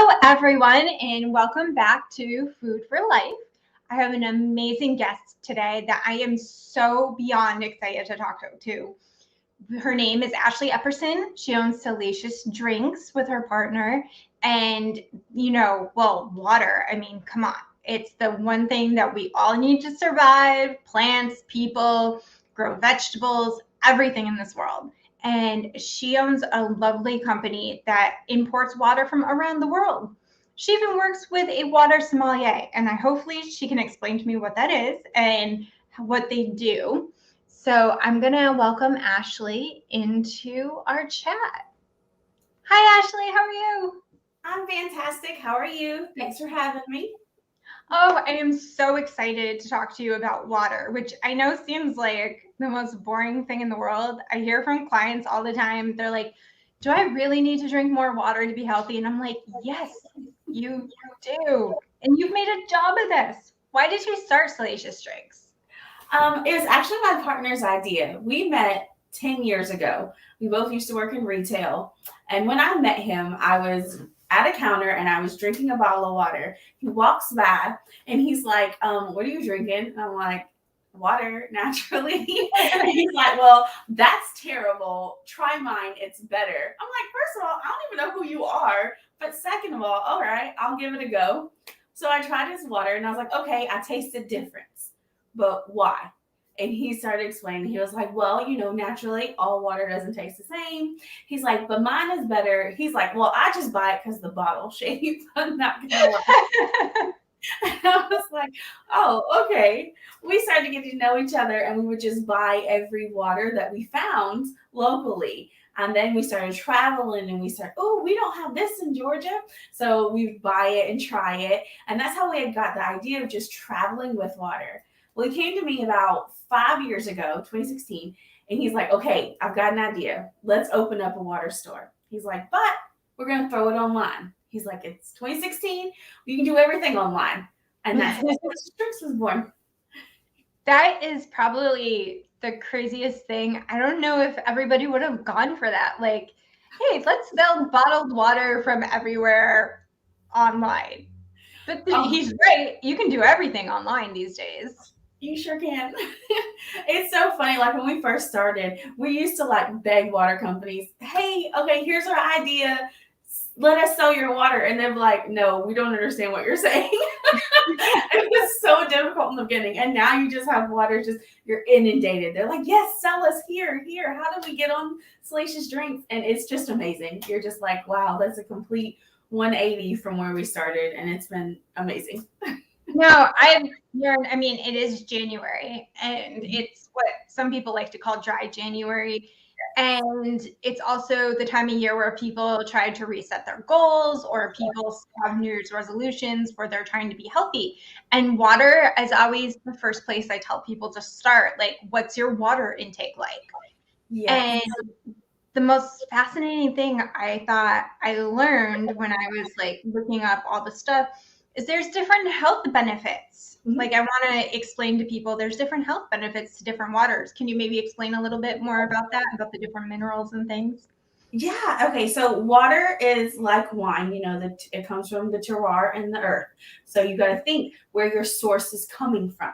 Hello, everyone, and welcome back to Food for Life. I have an amazing guest today that I am so beyond excited to talk to. Her name is Ashley Epperson. She owns Salacious Drinks with her partner. And, water. I mean, come on. It's the one thing that we all need to survive: plants, people, grow vegetables, everything in this world. And she owns a lovely company that imports water from around the world. She even works with a water sommelier, and hopefully she can explain to me what that is and what they do. So I'm going to welcome Ashley into our chat. Hi, Ashley. How are you? I'm fantastic. How are you? Thanks for having me. Oh, I am so excited to talk to you about water, which I know seems like the most boring thing in the world. I hear from clients all the time. They're like, do I really need to drink more water to be healthy? And I'm like, yes, you do. And you've made a job of this. Why did you start Salacious Drinks? It was actually my partner's idea. We met 10 years ago. We both used to work in retail. And when I met him, I was at a counter and I was drinking a bottle of water. He walks by and he's like, what are you drinking? And I'm like, water, naturally. And he's like, well, that's terrible. Try mine. It's better. I'm like, first of all, I don't even know who you are. But second of all right, I'll give it a go. So I tried his water and I was like, okay, I tasted difference. But why? And he started explaining. He was like, well, naturally all water doesn't taste the same. He's like, but mine is better. He's like, well, I just buy it because the bottle shape. I'm not going to lie. And I was like, oh, okay. We started getting to know each other and we would just buy every water that we found locally. And then we started traveling and we started, oh, we don't have this in Georgia. So we would buy it and try it. And that's how we had got the idea of just traveling with water. Well, he came to me about 5 years ago, 2016, and he's like, okay, I've got an idea. Let's open up a water store. He's like, but we're going to throw it online. He's like, it's 2016. You can do everything online. And that's how Drinks was born. That is probably the craziest thing. I don't know if everybody would have gone for that. Like, hey, let's sell bottled water from everywhere online. But he's right. You can do everything online these days. You sure can. It's so funny. Like when we first started, we used to like beg water companies, hey, okay, here's our idea. Let us sell your water. And they're like, no, we don't understand what you're saying. It was so difficult in the beginning. And now you just have water, you're inundated. They're like, yes, sell us here. How do we get on Salacious Drinks? And it's just amazing. You're just like, wow, that's a complete 180 from where we started. And it's been amazing. No, I've learned, I mean, it is January and it's what some people like to call dry January. And it's also the time of year where people try to reset their goals or people have New Year's resolutions where they're trying to be healthy. And water is always the first place I tell people to start. Like, what's your water intake like? Yes. And the most fascinating thing I thought I learned when I was like looking up all the stuff is there's different health benefits. Mm-hmm. Like I want to explain to people there's different health benefits to different waters. Can you maybe explain a little bit more about that, about the different minerals and things? Yeah. Okay. So water is like wine. That it comes from the terroir and the earth. So you got to think where your source is coming from.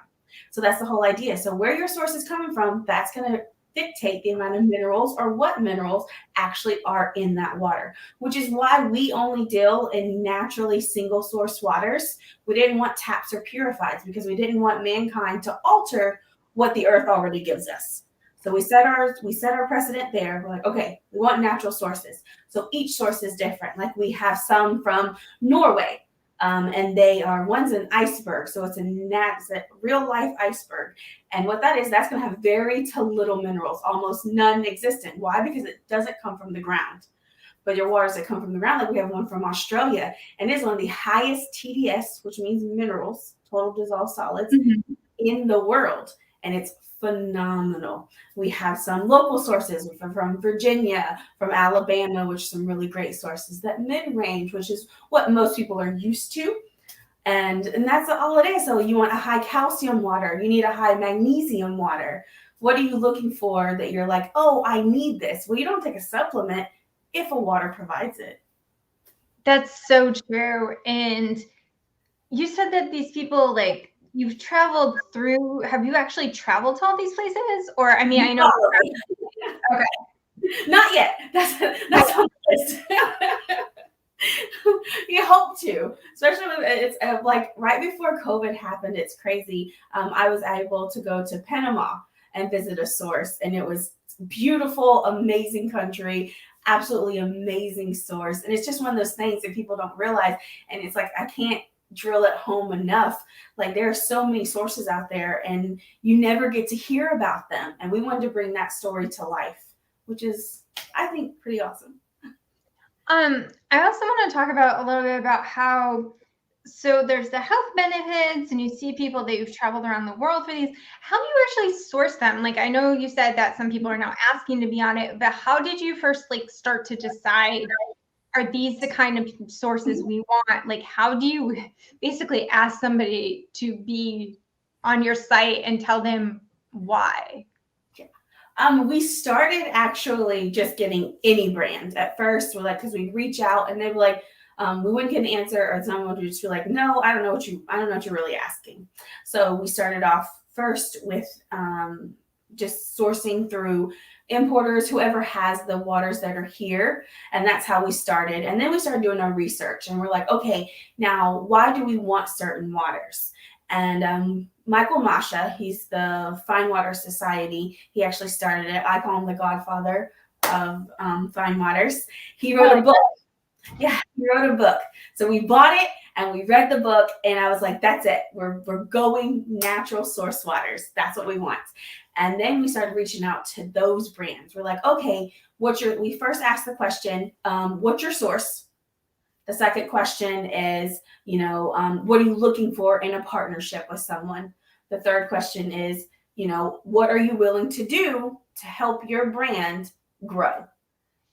So that's the whole idea. So where your source is coming from, that's going to dictate the amount of minerals or what minerals actually are in that water, which is why we only deal in naturally single source waters. We didn't want taps or purifieds because we didn't want mankind to alter what the earth already gives us. So we set our precedent there. We're like, okay, we want natural sources. So each source is different. Like we have some from Norway, and one's an iceberg. So it's a real life iceberg. And what that is, that's going to have very to little minerals, almost non-existent. Why? Because it doesn't come from the ground. But your waters that come from the ground, like we have one from Australia, and it's one of the highest TDS, which means minerals, total dissolved solids, in the world. And it's phenomenal. We have some local sources from Virginia, from Alabama, which are some really great sources. That mid-range, which is what most people are used to. And that's all it is. So you want a high calcium water. You need a high magnesium water. What are you looking for that you're like, oh, I need this? Well, you don't take a supplement if a water provides it. That's so true. And you said that these people, like, you've traveled through, have you actually traveled to all these places? Or, I mean, I know. Okay. Not yet. That's on the list. You hope to, especially when it's like right before COVID happened. It's crazy. I was able to go to Panama and visit a source, and it was beautiful, amazing country, absolutely amazing source. And it's just one of those things that people don't realize. And it's like I can't drill it home enough. Like there are so many sources out there, and you never get to hear about them. And we wanted to bring that story to life, which is, I think, pretty awesome. I also want to talk about a little bit about how, so there's the health benefits, and you see people that you've traveled around the world for these. How do you actually source them? Like, I know you said that some people are now asking to be on it, but how did you first like start to decide, are these the kind of sources we want? Like, how do you basically ask somebody to be on your site and tell them why? We started actually just getting any brand at first. We're like, because we'd reach out and they'd be like, we wouldn't get an answer, or someone would just be like, no, I don't know what you're really asking. So we started off first with just sourcing through importers, whoever has the waters that are here. And that's how we started. And then we started doing our research, and we're like, okay, now why do we want certain waters? And Michael Masha, he's the Fine Water Society. He actually started it. I call him the godfather of fine waters. He wrote a book. Yeah, he wrote a book. So we bought it and we read the book, and I was like, that's it. We're going natural source waters. That's what we want. And then we started reaching out to those brands. We're like, okay, we first asked the question, what's your source? The second question is, what are you looking for in a partnership with someone? The third question is, what are you willing to do to help your brand grow?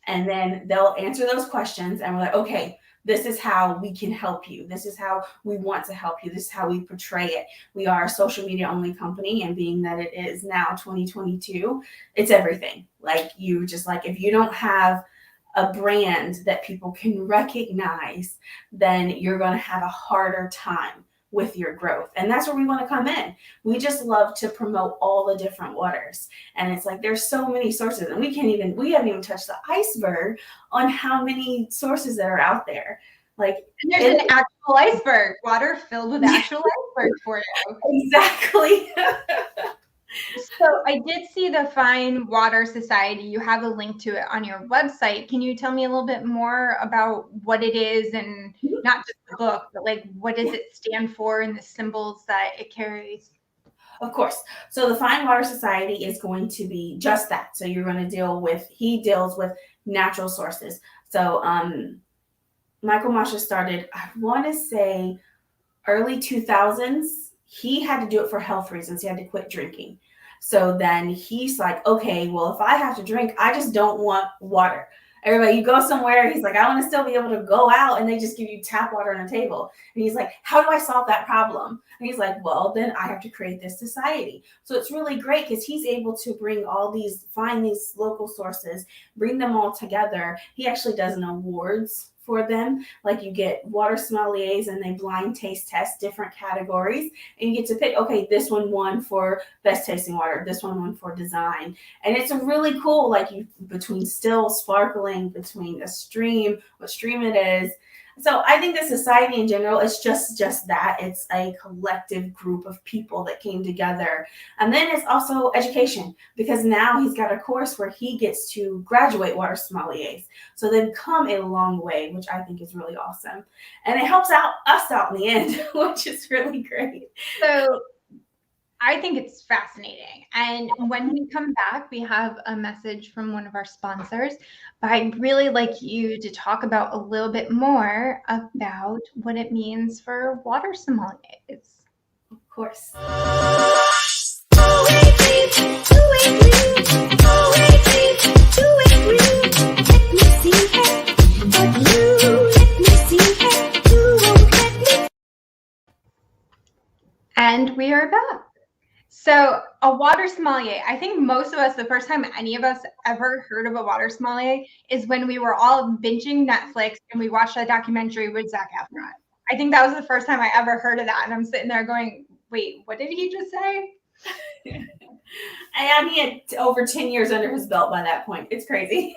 And then they'll answer those questions, and we're like, okay, this is how we can help you. This is how we want to help you. This is how we portray it. We are a social media only company, and being that it is now 2022, it's everything. Like if you don't have a brand that people can recognize, then you're going to have a harder time with your growth. And that's where we want to come in. We just love to promote all the different waters. And it's like there's so many sources, and we haven't even touched the iceberg on how many sources that are out there. Like there's an actual iceberg, water filled with actual iceberg for you. Exactly. So I did see the Fine Water Society. You have a link to it on your website. Can you tell me a little bit more about what it is, and not just the book, but like what does it stand for and the symbols that it carries? Of course. So the Fine Water Society is going to be just that. So you're going to he deals with natural sources. So Michael Masha started, I want to say early 2000s. He had to do it for health reasons. He had to quit drinking. So then he's like, okay, well, if I have to drink, I just don't want water. Everybody, you go somewhere, he's like, I want to still be able to go out, and they just give you tap water on a table. And he's like, how do I solve that problem? And he's like, well, then I have to create this society. So it's really great because he's able to find these local sources, bring them all together. He actually does an awards for them. Like you get water sommeliers, and they blind taste test different categories, and you get to pick, okay, this one won for best tasting water, this one won for design. And it's a really cool, like between still, sparkling, between a stream, what stream it is. So I think the society in general is just that. It's a collective group of people that came together. And then it's also education, because now he's got a course where he gets to graduate water sommeliers. So they've come a long way, which I think is really awesome. And it helps us out in the end, which is really great. So I think it's fascinating. And when we come back, we have a message from one of our sponsors. But I'd really like you to talk about a little bit more about what it means for water sommeliers. Of course. And we are back. So a water sommelier, I think most of us, the first time any of us ever heard of a water sommelier is when we were all binging Netflix and we watched a documentary with Zac Efron. I think that was the first time I ever heard of that. And I'm sitting there going, wait, what did he just say? And he had over 10 years under his belt by that point. It's crazy.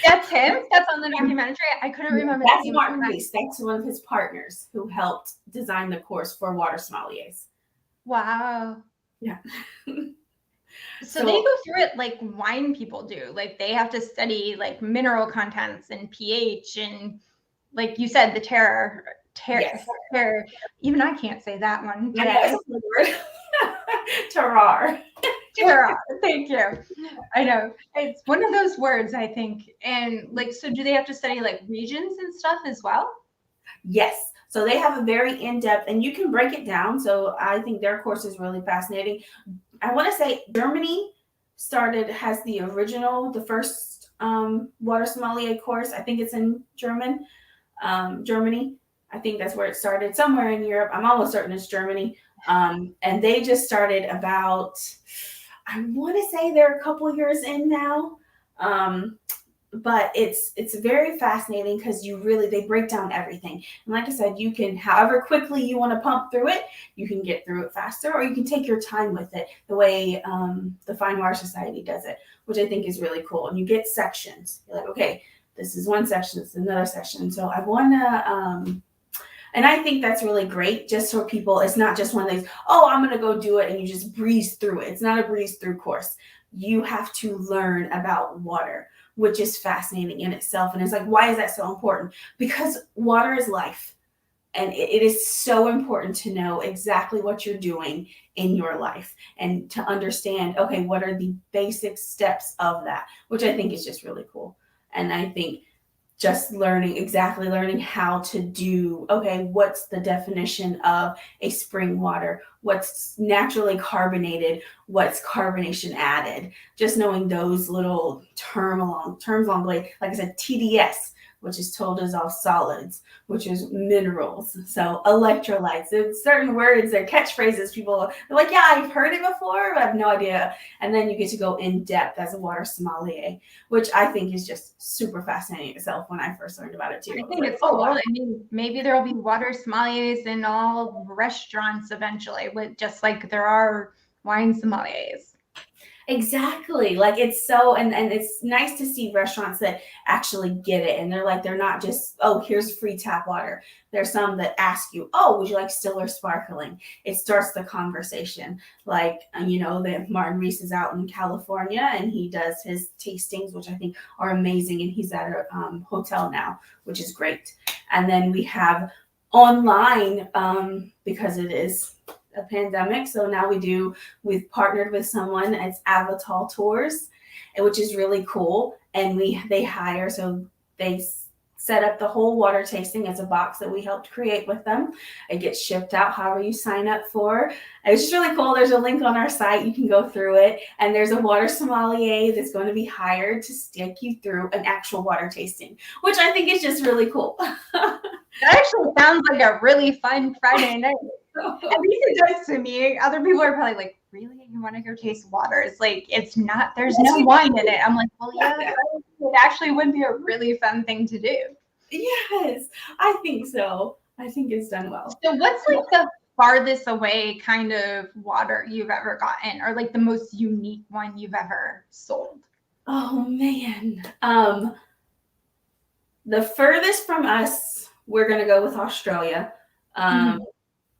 That's him? That's on the documentary? I couldn't remember. That's Martin Reese. That's one of his partners who helped design the course for water sommeliers. Wow. Yeah. So they go through it like wine people do. Like they have to study like mineral contents and pH and like you said, the terror. Even I can't say that one today. Terroir. Terroir. Thank you. I know. It's one of those words, I think. And like, so do they have to study like regions and stuff as well? Yes. So they have a very in-depth, and you can break it down. So I think their course is really fascinating. I want to say Germany has the first water sommelier course. I think it's in Germany. I think that's where it started, somewhere in Europe. I'm almost certain it's Germany. And they just started about, I want to say they're a couple years in now. But it's very fascinating because they break down everything. And like I said, you can, however quickly you want to pump through it, you can get through it faster, or you can take your time with it the way the Fine Water Society does it, which I think is really cool. And you get sections. You're like, okay, this is one section, this is another section. So I want to, and I think that's really great just for people. It's not just one of these, oh, I'm going to go do it and you just breeze through it. It's not a breeze through course. You have to learn about water, which is fascinating in itself. And it's like, why is that so important? Because water is life. And it is so important to know exactly what you're doing in your life and to understand, okay, what are the basic steps of that, which I think is just really cool. And I think just learning how to do, okay, what's the definition of a spring water? What's naturally carbonated? What's carbonation added? Just knowing those little terms along the way. Like I said, TDS, which is total dissolved solids, which is minerals. So electrolytes, there's certain words, they're catchphrases. People are like, yeah, I've heard it before, but I have no idea. And then you get to go in depth as a water sommelier, which I think is just super fascinating itself when I first learned about it too. I think it's cool. Wow. I mean, maybe there'll be water sommeliers in all restaurants eventually, with just like there are wine sommeliers. Exactly. Like it's so, and it's nice to see restaurants that actually get it. And they're not just, oh, here's free tap water. There's some that ask you, oh, would you like still or sparkling? It starts the conversation. Like, that Martin Reese is out in California and he does his tastings, which I think are amazing. And he's at a hotel now, which is great. And then we have online, because it is a pandemic. So now we've partnered with someone. It's Avatar Tours, which is really cool. And they set up the whole water tasting as a box that we helped create with them. It gets shipped out however you sign up for. It's just really cool. There's a link on our site. You can go through it. And there's a water sommelier that's going to be hired to stick you through an actual water tasting, which I think is just really cool. That actually sounds like a really fun Friday night. At least it does to me. Other people are probably like, really? You want to go taste water? It's like, it's not, there's no wine in it. I'm like, well, yeah, it actually would be a really fun thing to do. Yes, I think so. I think it's done well. So what's like the farthest away kind of water you've ever gotten, or like the most unique one you've ever sold? Oh man. The furthest from us, we're going to go with Australia.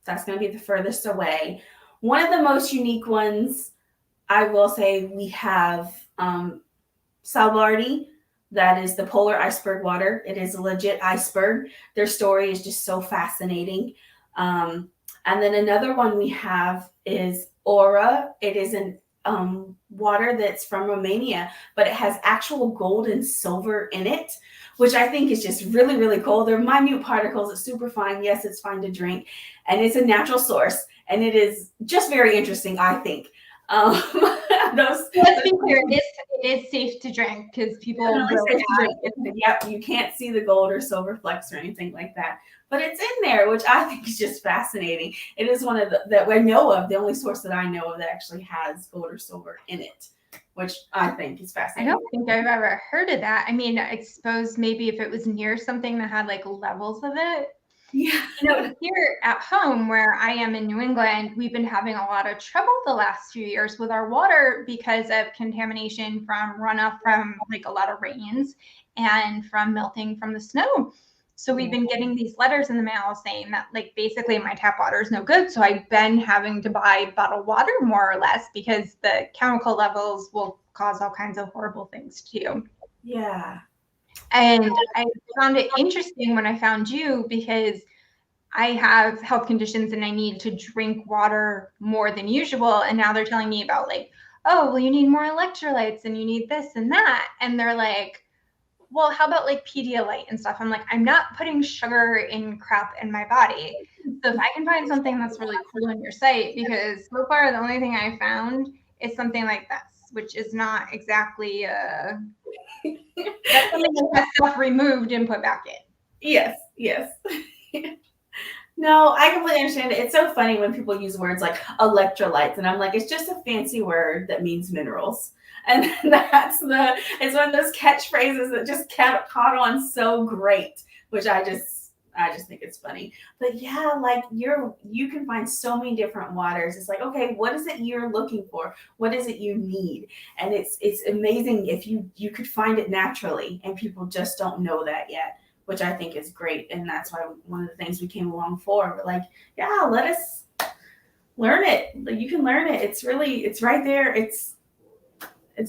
That's going to be the furthest away. One of the most unique ones, I will say, we have Salvardi. That is the polar iceberg water. It is a legit iceberg. Their story is just so fascinating. And then another one we have is Aura. It is an water that's from Romania, but it has actual gold and silver in it, which I think is just really, really cool. They're minute particles. It's super fine. Yes, it's fine to drink. And it's a natural source. And it is just very interesting, I think. Let's be clear, it is safe to drink because people Definitely will safe to ask. drink. Yep, you can't see the gold or silver flecks or anything like that. But it's in there, which I think is just fascinating. It is one of the that I know of, the only source that I know of that actually has gold or silver in it, which I think is I fascinating. don't think I've ever heard of that. I mean, I suppose maybe if it was near something that had like levels of it. Yeah. Here at home where I am in New England, we've been having a lot of trouble the last few years with our water because of contamination from runoff from like a lot of rains and from melting from the snow. So we've been getting these letters in the mail saying that like basically my tap water is no good. So I've been having to buy bottled water more or less because the chemical levels will cause all kinds of horrible things to you. Yeah. And I found it interesting when I found you because I have health conditions and I need to drink water more than usual. And now they're telling me about like, oh, well, you need more electrolytes and you need this and that. And they're like, well, how about like Pedialyte and stuff? I'm like, I'm not putting sugar in crap in my body. So if I can find something that's really cool on your site, because so far the only thing I found is something like this, which is not exactly that's something that has stuff removed and put back in. Yes. No, I completely understand it. It's so funny when people use words like electrolytes, and I'm like, it's just a fancy word that means minerals. And it's one of those catchphrases that just caught on so great, which I just think it's funny. But yeah, like you can find so many different waters. It's like, okay, what is it you're looking for? What is it you need? And it's amazing if you could find it naturally, and people just don't know that yet, which I think is great. And that's why one of the things we came along for. We're like, yeah, let us learn it. Like, you can learn it. It's right there. It's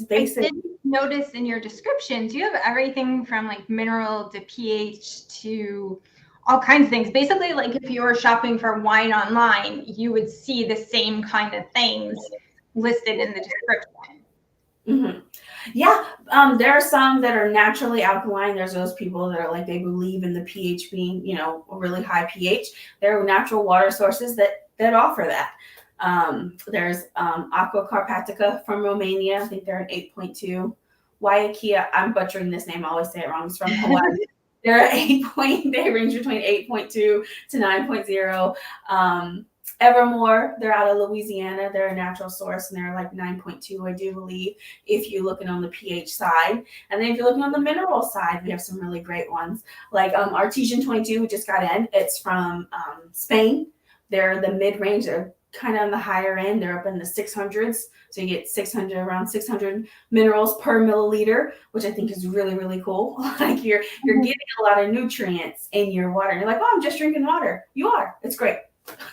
basic. I did notice in your descriptions, you have everything from like mineral to pH to all kinds of things. Basically, like if you were shopping for wine online, you would see the same kind of things listed in the description. Mm-hmm. Yeah, there are some that are naturally alkaline. There's those people that are like, they believe in the pH being, a really high pH. There are natural water sources that offer that. There's Aqua Carpatica from Romania. I think they're an 8.2. Waiakia, I'm butchering this name. I always say it wrong. It's from Hawaii. They're they range between 8.2 to 9.0. Evermore, they're out of Louisiana. They're a natural source, and they're like 9.2, I do believe, if you're looking on the pH side. And then if you're looking on the mineral side, we have some really great ones. Like Artesian 22, we just got in. It's from Spain. They're the mid-range. They're kind of on the higher end. They're up in the 600s. So you get around 600 minerals per milliliter, which I think is really, really cool. Like you're getting a lot of nutrients in your water. You're like, oh, I'm just drinking water. You are. It's great.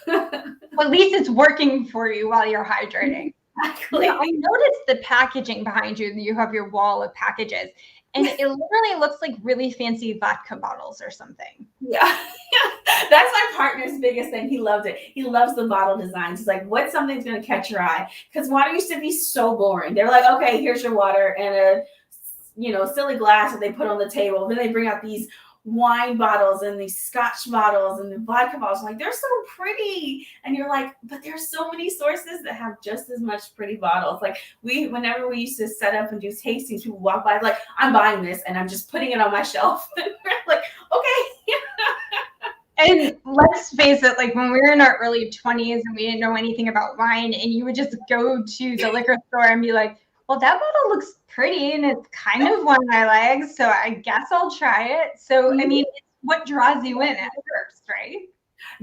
Well, at least it's working for you while you're hydrating. Exactly. Yeah, I noticed the packaging behind you. You have your wall of packages, and it literally looks like really fancy vodka bottles or something. Yeah. That's my partner's biggest thing. He loved it. He loves the bottle designs. He's like, what's something that's going to catch your eye? Because water used to be so boring. They're like, okay, here's your water and a silly glass that they put on the table. Then they bring out these wine bottles and these scotch bottles and the vodka bottles. Like, they're so pretty. And you're like, but there's so many sources that have just as much pretty bottles. Like whenever we used to set up and do tastings, people walk by like, I'm buying this and I'm just putting it on my shelf. And we're like, okay. And let's face it, like when we were in our early 20s and we didn't know anything about wine, and you would just go to the liquor store and be like, well, that bottle looks pretty and it's kind of one of my legs, so I guess I'll try it. So, I mean, it's what draws you in at first, right?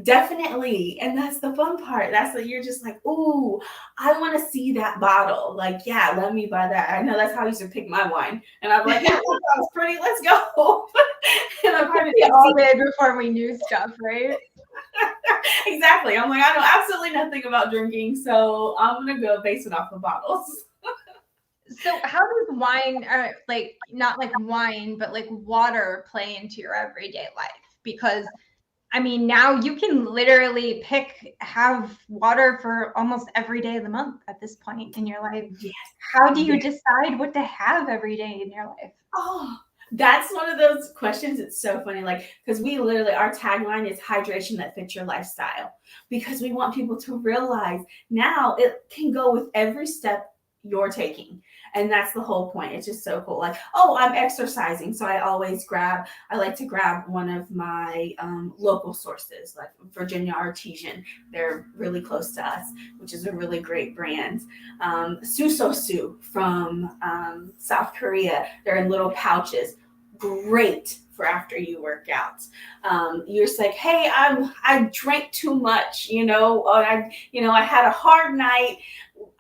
Definitely. And that's the fun part. That's what you're just like, ooh, I want to see that bottle. Like, yeah, let me buy that. I know that's how I used to pick my wine. And I'm like, yeah, that was pretty. Let's go. And I'm we all did before we knew stuff, right? Exactly. I'm like, I know absolutely nothing about drinking, so I'm going to go base it off of bottles. So how does wine, like not like wine, but like water play into your everyday life? Because I mean, now you can literally have water for almost every day of the month at this point in your life. Yes. How do you decide what to have every day in your life? Oh, that's one of those questions. It's so funny. Like, because our tagline is hydration that fits your lifestyle, because we want people to realize now it can go with every step you're taking. And that's the whole point. It's just so cool. Like, oh, I'm exercising. So I like to grab one of my local sources, like Virginia Artesian. They're really close to us, which is a really great brand. Susosu from South Korea. They're in little pouches. Great for after you work out. You're just like, hey, I drank too much, or I had a hard night.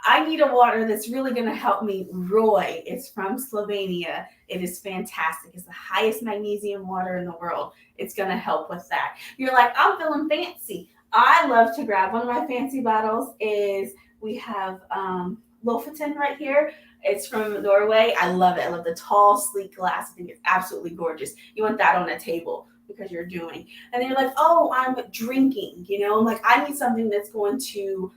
I need a water that's really going to help me. Roy, it's from Slovenia. It is fantastic. It's the highest magnesium water in the world. It's going to help with that. You're like, I'm feeling fancy. I love to grab one of my fancy bottles. We have Lofoten right here. It's from Norway. I love it. I love the tall, sleek glass. I think it's absolutely gorgeous. You want that on a table because you're doing. And then you're like, oh, I'm drinking. I'm like, I need something that's going to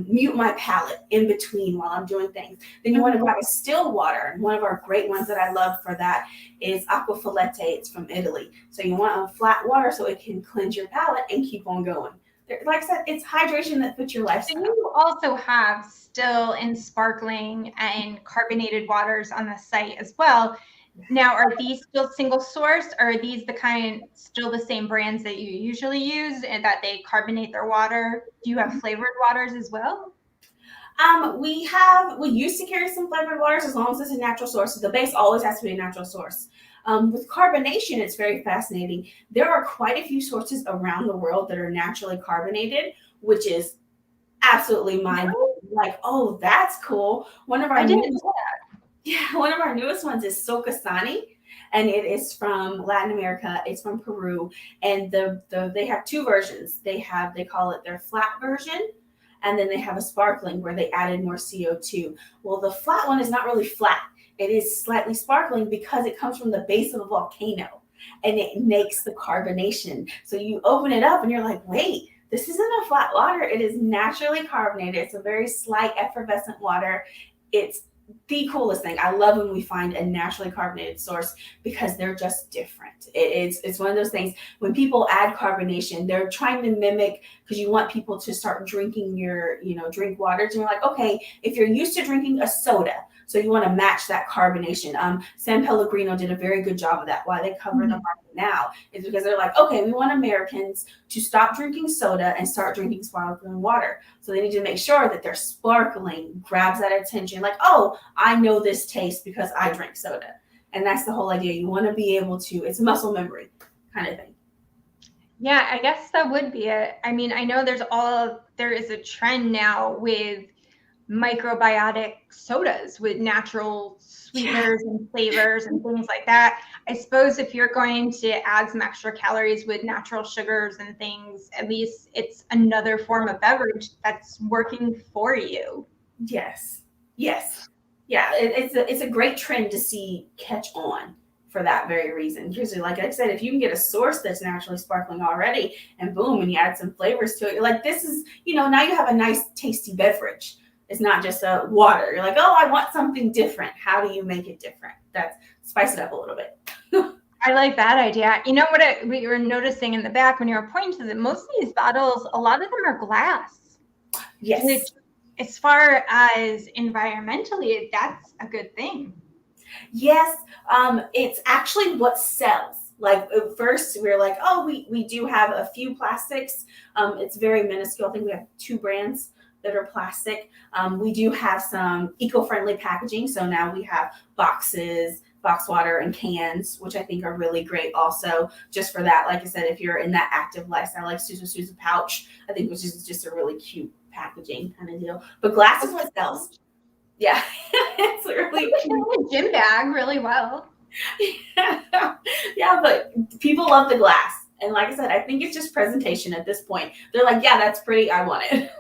mute my palate in between while I'm doing things. Then you want to grab a still water. And one of our great ones that I love for that is Aquafilete. It's from Italy. So you want a flat water so it can cleanse your palate and keep on going. Like I said, it's hydration that fits your lifestyle. So you also have still and sparkling and carbonated waters on the site as well. Now, are these still single source, or are these still the same brands that you usually use and that they carbonate their water? Do you have flavored waters as well? We used to carry some flavored waters as long as it's a natural source. The base always has to be a natural source. With carbonation, it's very fascinating. There are quite a few sources around the world that are naturally carbonated, which is absolutely mind-blowing. Like, oh, that's cool. One of our newest ones is Socasani, and it is from Latin America. It's from Peru, and they have two versions. They call it their flat version, and then they have a sparkling where they added more CO2. Well, the flat one is not really flat. It is slightly sparkling because it comes from the base of a volcano, and it makes the carbonation. So you open it up, and you're like, wait, this isn't a flat water. It is naturally carbonated. It's a very slight effervescent water. It's the coolest thing. I love when we find a naturally carbonated source because they're just different. It's one of those things when people add carbonation, they're trying to mimic, because you want people to start drinking your, drink waters. And you're like, okay, if you're used to drinking a soda, so you want to match that carbonation. San Pellegrino did a very good job of that. Why they cover the market now is because they're like, okay, we want Americans to stop drinking soda and start drinking sparkling water. So they need to make sure that their sparkling grabs that attention. Like, oh, I know this taste because I drink soda. And that's the whole idea. You want to be able to, it's muscle memory kind of thing. Yeah, I guess that would be it. I mean, I know there is a trend now with microbiotic sodas with natural sweeteners and flavors and things like that. I suppose if you're going to add some extra calories with natural sugars and things, at least it's another form of beverage that's working for you. Yes. Yeah, it's a great trend to see catch on for that very reason. Because like I said, if you can get a source that's naturally sparkling already and boom, and you add some flavors to it, you're like, this is, now you have a nice tasty beverage. It's not just a water. You're like, oh, I want something different. How do you make it different? Spice it up a little bit. I like that idea. You know what we were noticing in the back when you were pointing to them, most of these bottles, a lot of them are glass. Yes. Which, as far as environmentally, that's a good thing. Yes. It's actually what sells. Like at first we were like, oh, we do have a few plastics. It's very minuscule. I think we have 2 brands that are plastic. We do have some eco-friendly packaging. So now we have boxes, box water, and cans, which I think are really great also, just for that. Like I said, if you're in that active lifestyle, like Susan's pouch, I think, which is just a really cute packaging kind of deal. But glass is what sells. Yeah. It's really cute. Gym bag really well. Yeah, but people love the glass. And like I said, I think it's just presentation at this point. They're like, yeah, that's pretty. I want it.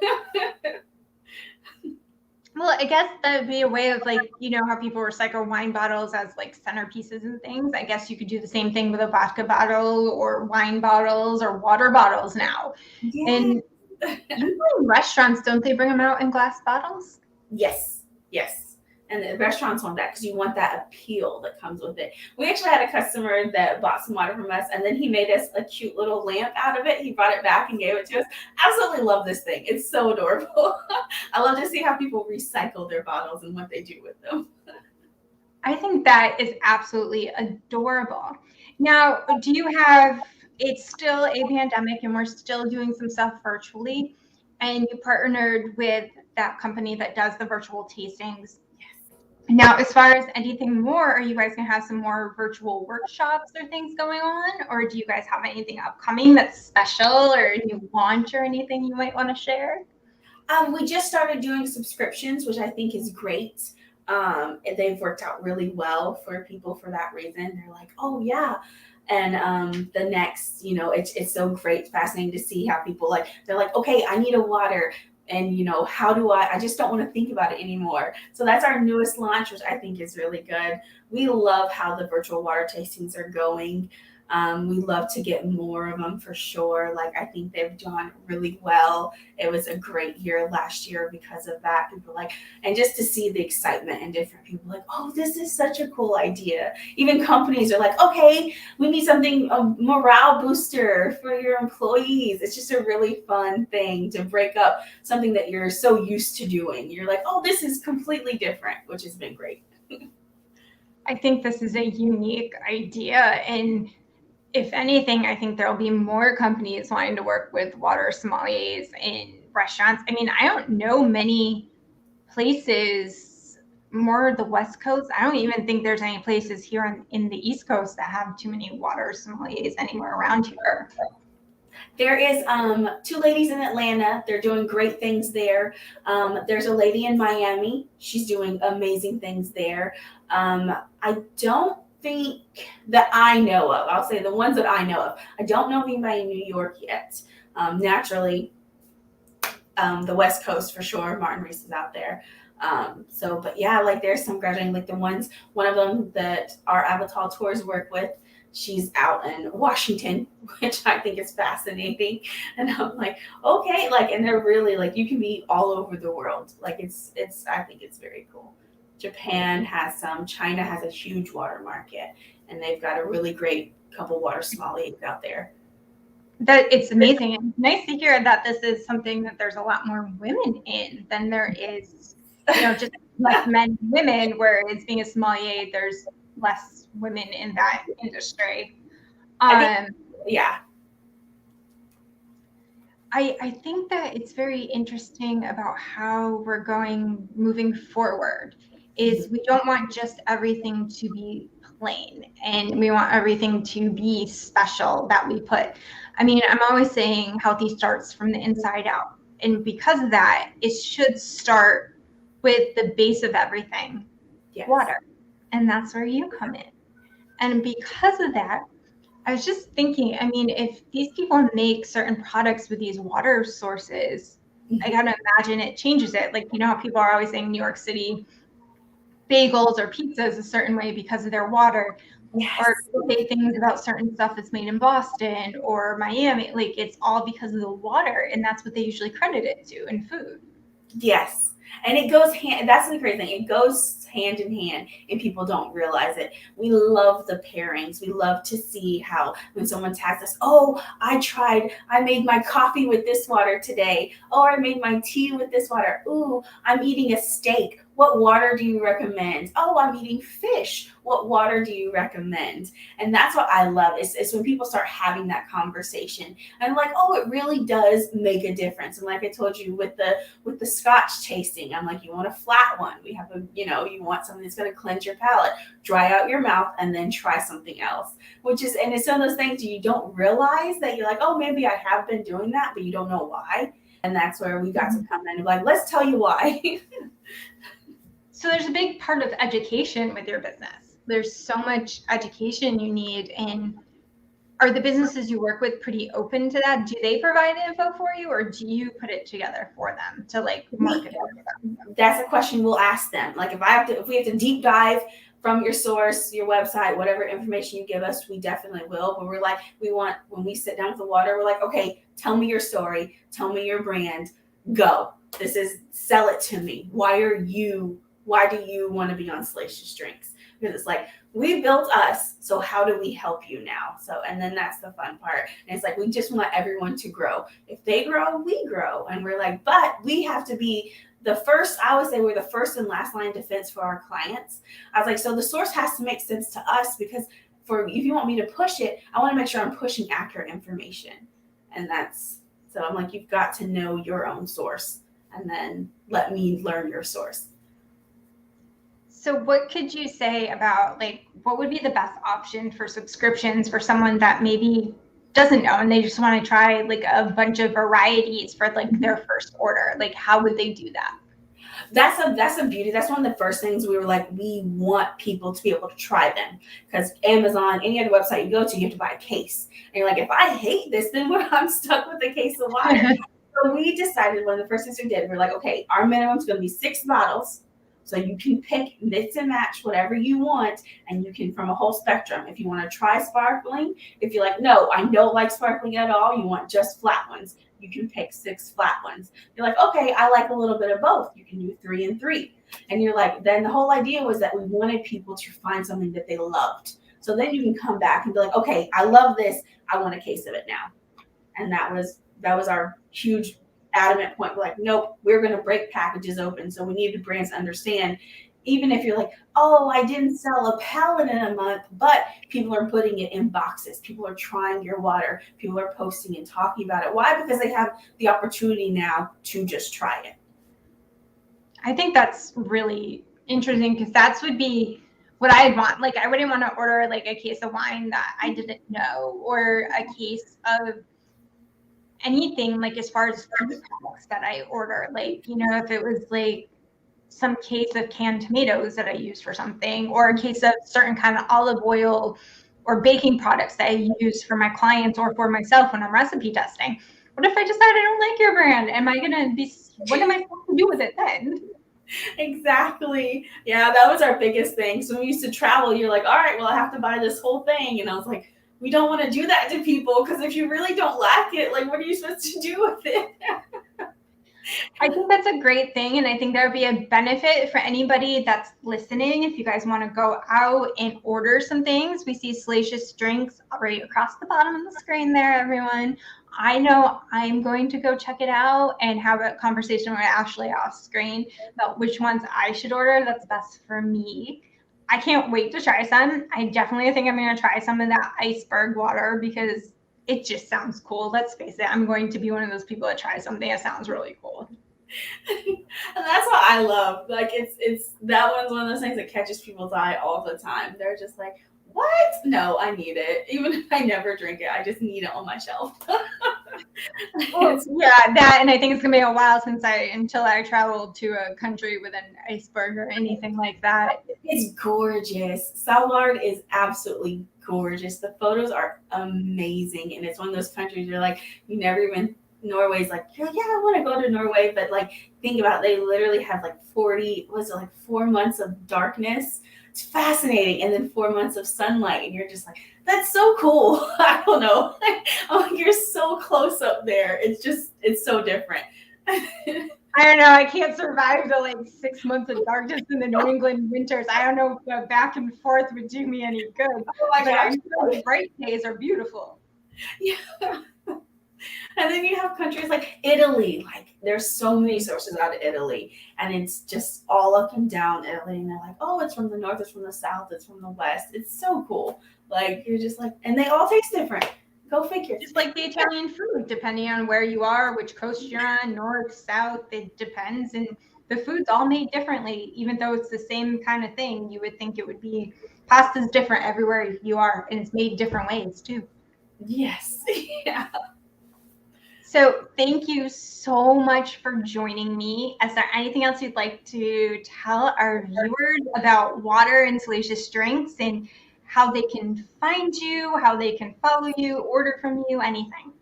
Well, I guess that would be a way of, like, how people recycle wine bottles as like centerpieces and things. I guess you could do the same thing with a vodka bottle or wine bottles or water bottles now. Yeah. And usually in restaurants, don't they bring them out in glass bottles? Yes. And the restaurants want that because you want that appeal that comes with it. We actually had a customer that bought some water from us, and then he made us a cute little lamp out of it. He brought it back and gave it to us. Absolutely love this thing. It's so adorable. I love to see how people recycle their bottles and what they do with them. I think that is absolutely adorable. Now, do you have, it's still a pandemic and we're still doing some stuff virtually, and you partnered with that company that does the virtual tastings. Now, as far as anything more, are you guys going to have some more virtual workshops or things going on? Or do you guys have anything upcoming that's special, or a new launch or anything you might want to share? We just started doing subscriptions, which I think is great. They've worked out really well for people for that reason. They're like, oh yeah. And the next, it's so great, fascinating to see how people they're like, okay, I need a water. And how do I just don't want to think about it anymore. So that's our newest launch, which I think is really good. We love how the virtual water tastings are going. We love to get more of them for sure. I think they've done really well. It was a great year last year because of that. People and just to see the excitement and different people oh, this is such a cool idea. Even companies are like, okay, we need something, a morale booster for your employees. It's just a really fun thing to break up something that you're so used to doing. You're like, oh, this is completely different, which has been great. I think this is a unique idea, and if anything, I think there'll be more companies wanting to work with water sommeliers in restaurants. I mean, I don't know many places, more the West Coast. I don't even think there's any places here in the East Coast that have too many water sommeliers anywhere around here. There is 2 ladies in Atlanta. They're doing great things there. There's a lady in Miami. She's doing amazing things there. I don't think that I know of. I'll say the ones that I know of. I don't know of anybody in New York yet. Naturally, the West Coast for sure. Martin Reese is out there. But yeah, there's some graduating, one of them that our Avatar Tours work with. She's out in Washington, which I think is fascinating. And I'm like, okay, and they're really you can be all over the world. I think it's very cool. Japan has some, China has a huge water market, and they've got a really great couple water sommeliers out there. That it's amazing. And nice to hear that this is something that there's a lot more women in than there is, just like men and women, whereas being a sommelier, there's less women in that industry. Yeah. I think that it's very interesting about how we're moving forward is we don't want just everything to be plain, and we want everything to be special that we put. I mean, I'm always saying healthy starts from the inside out. And because of that, it should start with the base of everything, yes. Water. And that's where you come in. And because of that, I was just thinking, I mean, if these people make certain products with these water sources, I gotta imagine it changes it. How people are always saying New York City bagels or pizzas a certain way because of their water. Yes. Or say things about certain stuff that's made in Boston or Miami. It's all because of the water, and that's what they usually credit it to in food. Yes. And it goes that's the great thing. It goes hand in hand, and people don't realize it. We love the pairings. We love to see how when someone tags us, oh, I made my coffee with this water today. Oh, I made my tea with this water. Ooh, I'm eating a steak. What water do you recommend? Oh, I'm eating fish. What water do you recommend? And that's what I love is when people start having that conversation. And oh, it really does make a difference. And like I told you with the Scotch tasting, I'm like, you want a flat one. We have you want something that's going to cleanse your palate, dry out your mouth, and then try something else. And it's one of those things you don't realize that you're like, oh, maybe I have been doing that, but you don't know why. And that's where we got to come in and let's tell you why. So there's a big part of education with your business. There's so much education you need. And are the businesses you work with pretty open to that? Do they provide info for you, or do you put it together for them to market it? That's a question we'll ask them. If we have to deep dive from your source, your website, whatever information you give us, we definitely will. But when we sit down with the water, we're like, okay, tell me your story, tell me your brand, go. Sell it to me. Why are you why do you want to be on Salacious Drinks? Because it's like, we built us, so how do we help you now? So, and then that's the fun part. And it's like, we just want everyone to grow. If they grow, we grow. And we're like, but we have to be the first, I would say we're the first and last line of defense for our clients. I was like, so the source has to make sense to us, because if you want me to push it, I want to make sure I'm pushing accurate information. And so I'm like, you've got to know your own source and then let me learn your source. So what could you say about, like, what would be the best option for subscriptions for someone that maybe doesn't know and they just want to try like a bunch of varieties for like their first order? Like, how would they do that? That's a beauty. That's one of the first things we were like, we want people to be able to try them, because Amazon, any other website you go to, you have to buy a case. And you're like, if I hate this, then I'm stuck with a case of water. So we decided, one of the first things we did, we're like, okay, our minimum is going to be 6 bottles. So you can pick, mix and match whatever you want, and you can, from a whole spectrum. If you want to try sparkling, if you're like, no, I don't like sparkling at all, you want just flat ones, you can pick 6 flat ones. You're like, okay, I like a little bit of both. You can do 3 and 3. And you're like, then the whole idea was that we wanted people to find something that they loved. So then you can come back and be like, okay, I love this, I want a case of it now. And that was our huge adamant point. We're like, nope, we're going to break packages open. So we need the brands to understand, even if you're like, oh, I didn't sell a pallet in a month, but people are putting it in boxes. People are trying your water. People are posting and talking about it. Why? Because they have the opportunity now to just try it. I think that's really interesting, because that would be what I'd want. Like, I wouldn't want to order like a case of wine that I didn't know, or a case of anything, like as far as food products that I order. Like, you know, if it was like some case of canned tomatoes that I use for something, or a case of certain kind of olive oil or baking products that I use for my clients or for myself when I'm recipe testing. What if I decide I don't like your brand? What am I supposed to do with it then? Exactly. Yeah, that was our biggest thing. So when we used to travel, you're like, all right, well, I have to buy this whole thing. And I was like, we don't want to do that to people, because if you really don't like it, like, what are you supposed to do with it? I think that's a great thing. And I think there would be a benefit for anybody that's listening. If you guys want to go out and order some things, we see Salacious Drinks right across the bottom of the screen there, everyone. I know I'm going to go check it out and have a conversation with Ashley off screen about which ones I should order that's best for me. I can't wait to try some. I definitely think I'm going to try some of that iceberg water, because it just sounds cool. Let's face it, I'm going to be one of those people that tries something that sounds really cool. And that's what I love. Like, it's that one's one of those things that catches people's eye all the time. They're just like, what? No, I need it. Even if I never drink it, I just need it on my shelf. Well, yeah, that, and I think it's gonna be a while until I travel to a country with an iceberg or anything like that. It's gorgeous. Svalbard is absolutely gorgeous. The photos are amazing, and it's one of those countries you're like, you never even. Norway's like, yeah, I want to go to Norway, but like, think about it, they literally have like 4 months of darkness. It's fascinating, and then 4 months of sunlight, and you're just like, that's so cool. I don't know. I'm like, you're so close up there. It's so different. I don't know. I can't survive the like 6 months of darkness in the New England winters. I don't know if the back and forth would do me any good. Oh my gosh, the bright days are beautiful. Yeah. And then you have countries like Italy. Like, there's so many sources out of Italy, and it's just all up and down Italy. And they're like, oh, it's from the north, it's from the south, it's from the west. It's so cool. Like, you're just like, and they all taste different. Go figure. Just like the Italian food, depending on where you are, which coast you're on, north, south, it depends. And the food's all made differently, even though it's the same kind of thing. You would think it would be, pasta's different everywhere you are, and it's made different ways too. Yes. Yeah. So thank you so much for joining me. Is there anything else you'd like to tell our viewers about water and Salacious Drinks, and how they can find you, how they can follow you, order from you, anything?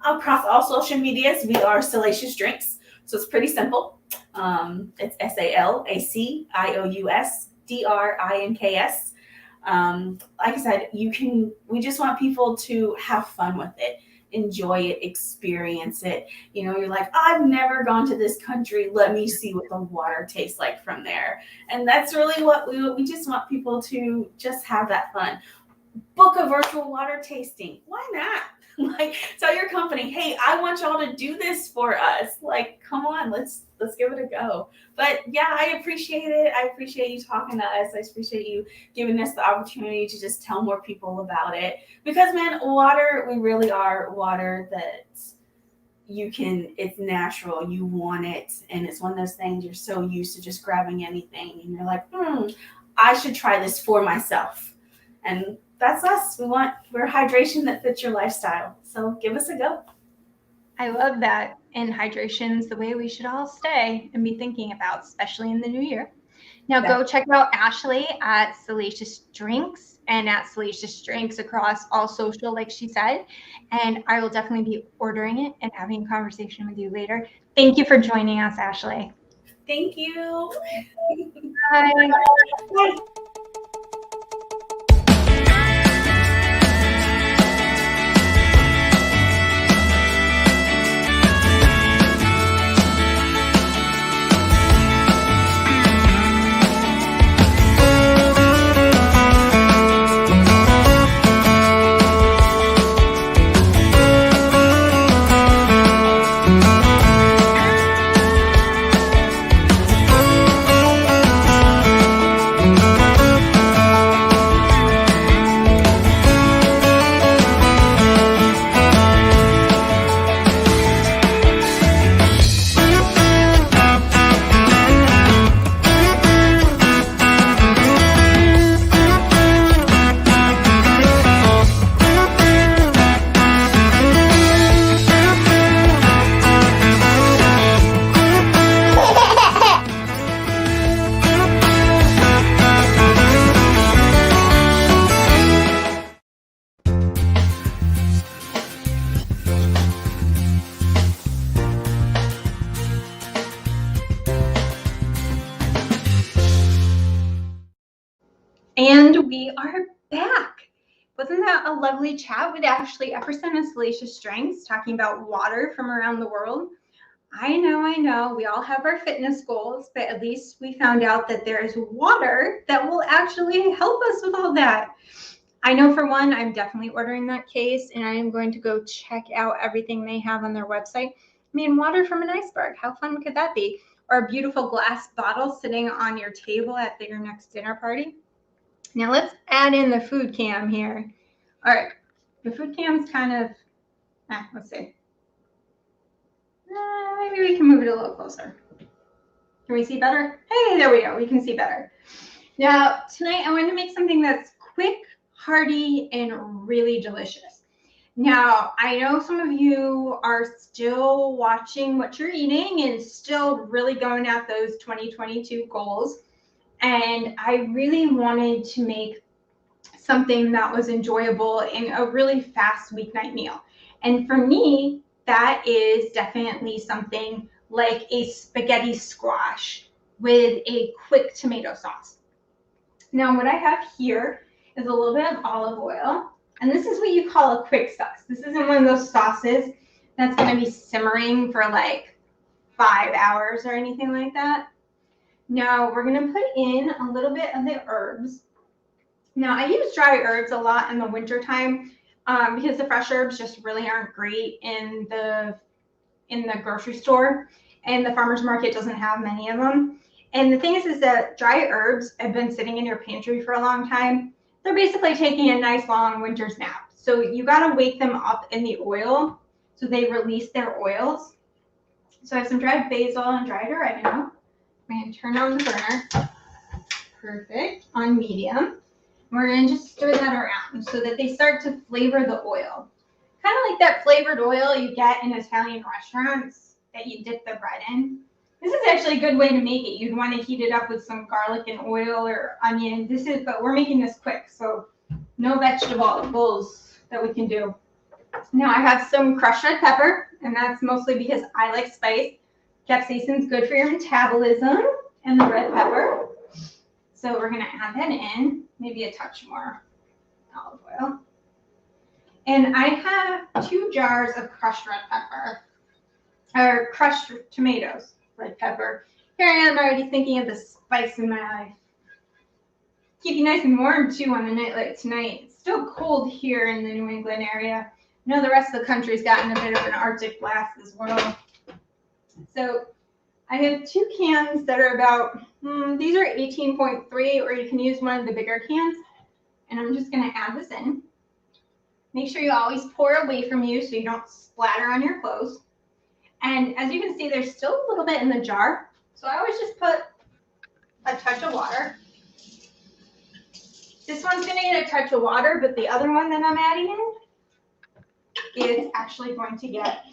Across all social medias, we are Salacious Drinks. So it's pretty simple. It's SALACIOUSDRINKS. Like I said, we just want people to have fun with it. enjoy it, experience it. You know, you're like, I've never gone to this country. Let me see what the water tastes like from there. And that's really what we just want people to just have that fun. Book a virtual water tasting. Why not? Like, tell your company, hey, I want y'all to do this for us. Like, come on, let's give it a go. But yeah, I appreciate it. I appreciate you talking to us. I appreciate you giving us the opportunity to just tell more people about it. Because man, water, we really are water that it's natural, you want it, and it's one of those things you're so used to just grabbing anything and you're like, I should try this for myself. And that's us. We're hydration that fits your lifestyle. So give us a go. I love that. And hydration's the way we should all stay and be thinking about, especially in the new year. Now go check out Ashley at Salacious Drinks and at Salacious Drinks across all social, like she said. And I will definitely be ordering it and having a conversation with you later. Thank you for joining us, Ashley. Thank you. Bye. Bye. And we are back. Wasn't that a lovely chat with Ashley Epperson of Salacious Drinks talking about water from around the world? I know. We all have our fitness goals, but at least we found out that there is water that will actually help us with all that. I know for one, I'm definitely ordering that case, and I am going to go check out everything they have on their website. I mean, water from an iceberg. How fun could that be? Or a beautiful glass bottle sitting on your table at your next dinner party. Now let's add in the food cam here. All right, the food cam's kind of, let's see. Maybe we can move it a little closer. Can we see better? Hey, there we go. We can see better. Now, tonight I want to make something that's quick, hearty, and really delicious. Now, I know some of you are still watching what you're eating and still really going at those 2022 goals. And I really wanted to make something that was enjoyable and a really fast weeknight meal. And for me, that is definitely something like a spaghetti squash with a quick tomato sauce. Now, what I have here is a little bit of olive oil. And this is what you call a quick sauce. This isn't one of those sauces that's going to be simmering for like 5 hours or anything like that. Now we're going to put in a little bit of the herbs. Now I use dry herbs a lot in the winter time because the fresh herbs just really aren't great in the grocery store, and the farmer's market doesn't have many of them. And the thing is that dry herbs have been sitting in your pantry for a long time. They're basically taking a nice long winter's nap. So you got to wake them up in the oil so they release their oils. So I have some dried basil and dried oregano. I'm going to turn on the burner. Perfect. On medium. We're going to just stir that around so that they start to flavor the oil. Kind of like that flavored oil you get in Italian restaurants that you dip the bread in. This is actually a good way to make it. You'd want to heat it up with some garlic and oil or onion. But we're making this quick, so no vegetables that we can do. Now I have some crushed red pepper, and that's mostly because I like spice. Capsaicin's good for your metabolism, and the red pepper. So we're going to add that in, maybe a touch more olive oil. And I have 2 jars of crushed red pepper, or crushed tomatoes, red pepper. Here I am already thinking of the spice in my eye. Keep you nice and warm too on a night like tonight. It's still cold here in the New England area. I know the rest of the country's gotten a bit of an Arctic blast as well. So I have 2 cans that are about, these are 18.3, or you can use one of the bigger cans. And I'm just gonna add this in. Make sure you always pour away from you so you don't splatter on your clothes. And as you can see, there's still a little bit in the jar. So I always just put a touch of water. This one's gonna get a touch of water, but the other one that I'm adding in is actually going to get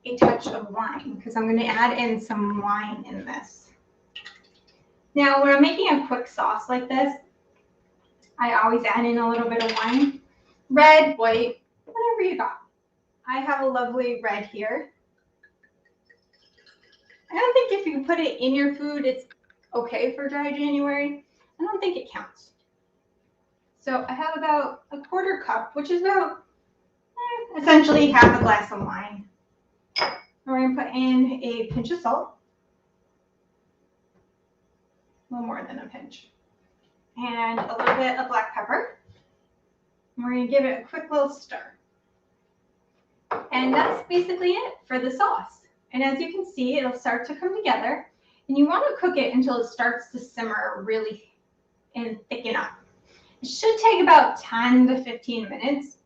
a touch of wine, because I'm gonna add in some wine in this. Now, when I'm making a quick sauce like this, I always add in a little bit of wine. Red, white, whatever you got. I have a lovely red here. I don't think if you put it in your food, it's okay for dry January. I don't think it counts. So I have about a 1/4 cup, which is about essentially half a glass of wine. We're going to put in a pinch of salt. A little more than a pinch. And a little bit of black pepper. And we're going to give it a quick little stir. And that's basically it for the sauce. And as you can see, it'll start to come together. And you want to cook it until it starts to simmer really and thicken up. It should take about 10 to 15 minutes.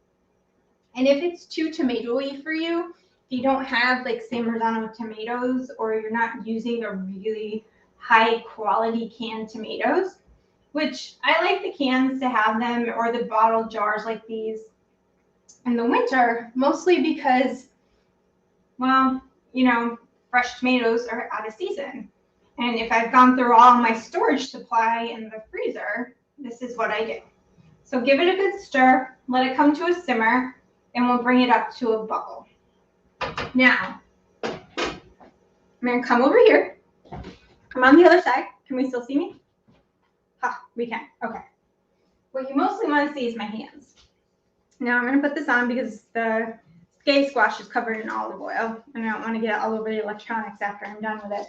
And if it's too tomatoey for you, if you don't have like San Marzano tomatoes, or you're not using a really high quality canned tomatoes, which I like the cans to have them, or the bottle jars like these in the winter, mostly because, well, you know, fresh tomatoes are out of season. And if I've gone through all my storage supply in the freezer, this is what I do. So give it a good stir, let it come to a simmer, and we'll bring it up to a bubble. Now, I'm gonna come over here. I'm on the other side. Can we still see me? We can, okay. What you mostly wanna see is my hands. Now I'm gonna put this on because the spaghetti squash is covered in olive oil, and I don't wanna get all over the electronics after I'm done with it.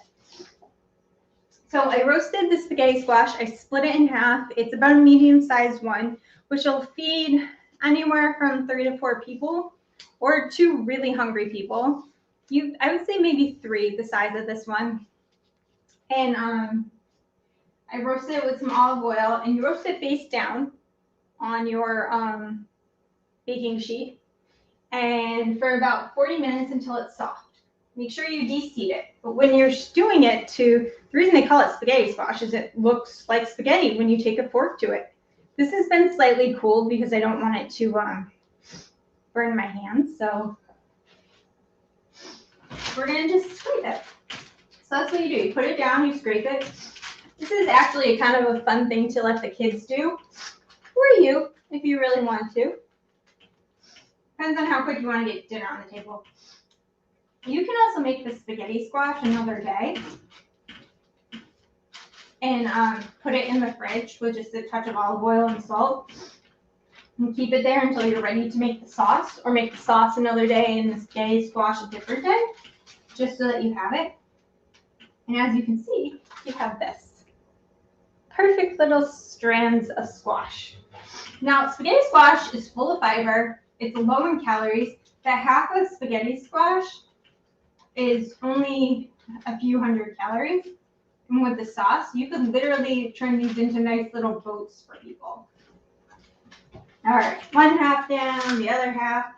So I roasted the spaghetti squash. I split it in half. It's about a medium-sized one, which will feed anywhere from 3 to 4 people, or 2 really hungry people. I would say maybe 3, the size of this one. And I roasted it with some olive oil, and you roast it face down on your baking sheet, and for about 40 minutes until it's soft. Make sure you de-seed it. But when you're stewing it the reason they call it spaghetti squash is it looks like spaghetti when you take a fork to it. This has been slightly cooled because I don't want it to burn my hands. So we're going to just scrape it. So that's what you do. You put it down, you scrape it. This is actually kind of a fun thing to let the kids do, or you, if you really want to. Depends on how quick you want to get dinner on the table. You can also make the spaghetti squash another day and put it in the fridge with just a touch of olive oil and salt, and keep it there until you're ready to make the sauce, or make the sauce another day and the spaghetti squash a different day, just so that you have it. And as you can see, you have this perfect little strands of squash. Now, spaghetti squash is full of fiber. It's low in calories. That half of spaghetti squash is only a few hundred calories. And with the sauce, you could literally turn these into nice little boats for people. All right, one half down, the other half.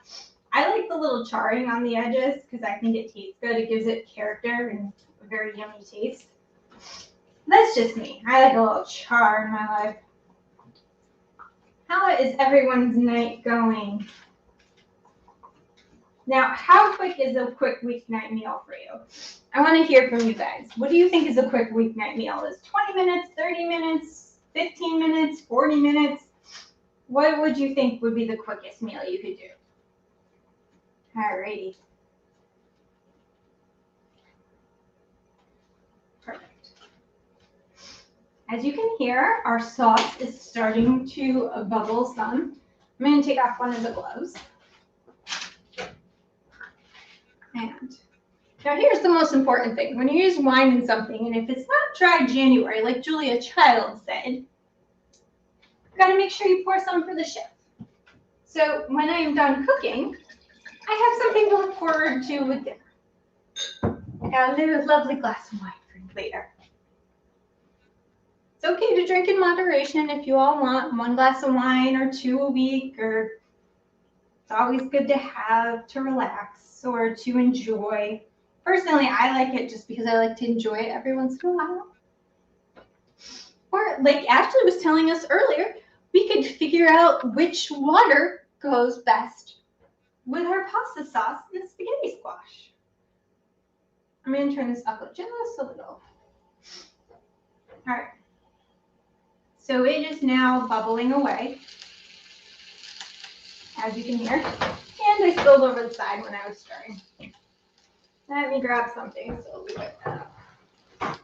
I like the little charring on the edges because I think it tastes good. It gives it character and a very yummy taste. That's just me. I like a little char in my life. How is everyone's night going? Now, how quick is a quick weeknight meal for you? I want to hear from you guys. What do you think is a quick weeknight meal? Is 20 minutes, 30 minutes, 15 minutes, 40 minutes? What would you think would be the quickest meal you could do? Alrighty. Perfect. As you can hear, our sauce is starting to bubble some. I'm going to take off one of the gloves. And now here's the most important thing. When you use wine in something, and if it's not dry January, like Julia Child said, you got to make sure you pour some for the chef. So when I am done cooking, I have something to look forward to with dinner. I got a lovely glass of wine for later. It's okay to drink in moderation if you all want 1 glass of wine or 2 a week, or it's always good to have to relax or to enjoy. Personally, I like it just because I like to enjoy it every once in a while. Or like Ashley was telling us earlier, we could figure out which water goes best with our pasta sauce and spaghetti squash. I'm going to turn this up just a little. All right. So it is now bubbling away, as you can hear. And I spilled over the side when I was stirring. Let me grab something so we wipe that up.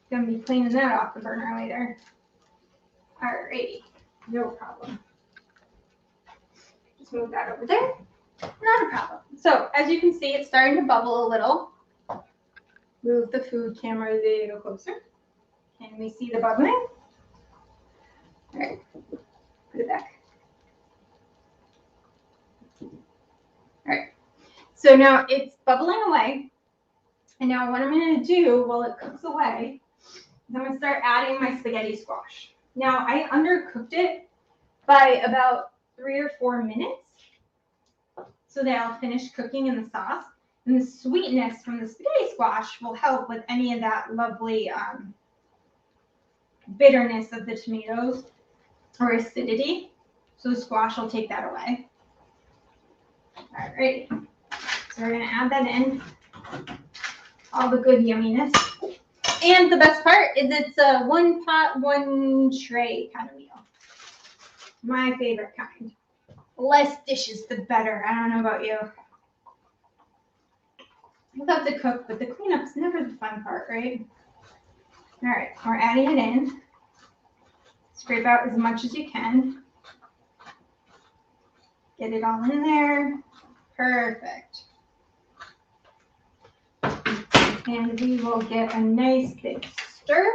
Gonna be cleaning that off the burner later. Alrighty, no problem. Just move that over there. Not a problem. So as you can see, it's starting to bubble a little. Move the food camera a little closer. Can we see the bubbling? All right, put it back. All right, so now it's bubbling away. And now what I'm going to do while it cooks away is I'm going to start adding my spaghetti squash. Now I undercooked it by about 3 or 4 minutes so that I'll finish cooking in the sauce. And the sweetness from the spaghetti squash will help with any of that lovely bitterness of the tomatoes or acidity. So the squash will take that away. All right, so we're gonna add that in. All the good yumminess. And the best part is it's a 1 pot, 1 tray kind of meal. My favorite kind. Less dishes, the better. I don't know about you. I love to cook, but the cleanup's never the fun part, right? All right, we're adding it in. Scrape out as much as you can. Get it all in there. Perfect. And we will get a nice big stir.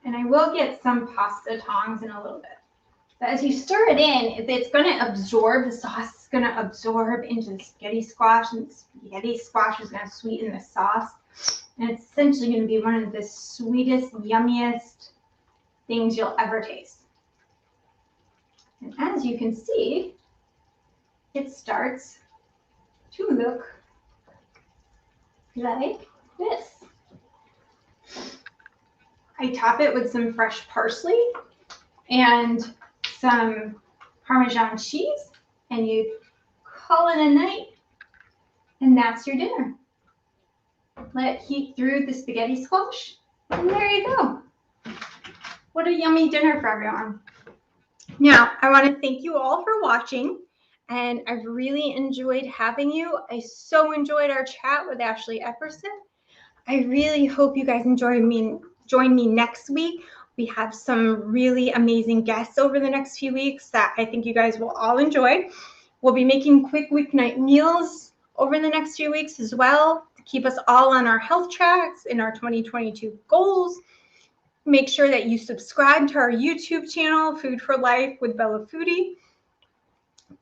And I will get some pasta tongs in a little bit. But as you stir it in, it's going to absorb, the sauce is going to absorb into the spaghetti squash, and the spaghetti squash is going to sweeten the sauce. And it's essentially going to be one of the sweetest, yummiest things you'll ever taste. And as you can see, it starts to look like this. I top it with some fresh parsley and some Parmesan cheese, and you call it a night, and that's your dinner. Let it heat through the spaghetti squash, and there you go. What a yummy dinner for everyone. Now, I want to thank you all for watching, and I've really enjoyed having you. I so enjoyed our chat with Ashley Epperson. I really hope you guys join me next week. We have some really amazing guests over the next few weeks that I think you guys will all enjoy. We'll be making quick weeknight meals over the next few weeks as well to keep us all on our health tracks in our 2022 goals. Make sure that you subscribe to our YouTube channel, Food for Life with Bella Foodie.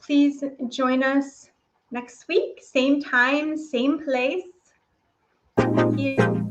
Please join us next week, same time, same place. Thank you.